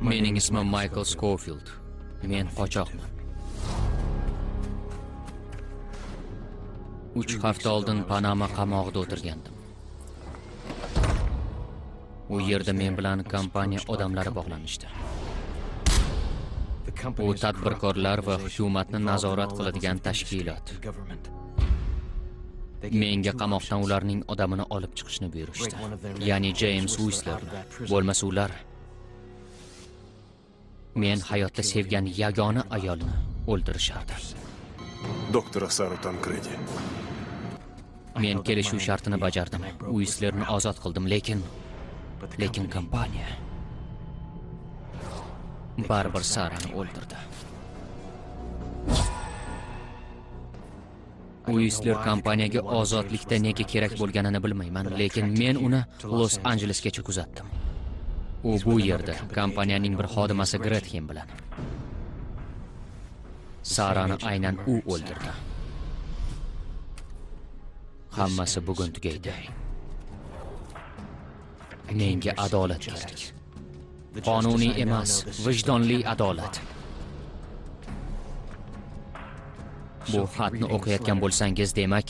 Mening ismim Michael Scofield. Men qochoqman. 3 hafta oldin Panama qamog'ida o'tirgandim. U yerda men bilan kompaniya odamlari bog'lanishdi. U tadbirkorlar va hukumatni nazorat qiladigan tashkilot. Menga qamoqdan ularning odamini olib chiqishni buyurishdi. Ya'ni James Whistler. Bo'lmasa ular men hayotda sevgan yagona ayolni o'ldirishardi. Doktor Saru Tancredi. Men kelishuv shartini bajardim. Whistlerni ozod qildim, lekin kompaniya baribir Sarani o'ldirdi. Whistler kompaniyaga ozodlikda nega kerak bo'lganini bilmayman, lekin men uni Los Anjelesgacha kuzatdim. U bu yerda kompaniyaning bir xodimasi Gretchen bilan. Sarani aynan u o'ldirdi. Hammasi bugun tugaydi. Menga adolat kerak. Qonuniy emas, vijdonli adolat. Bu xatni o'qiyotgan bo'lsangiz, demak,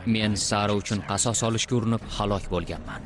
men Sara uchun qasos olishga urinib halok bo'lganman.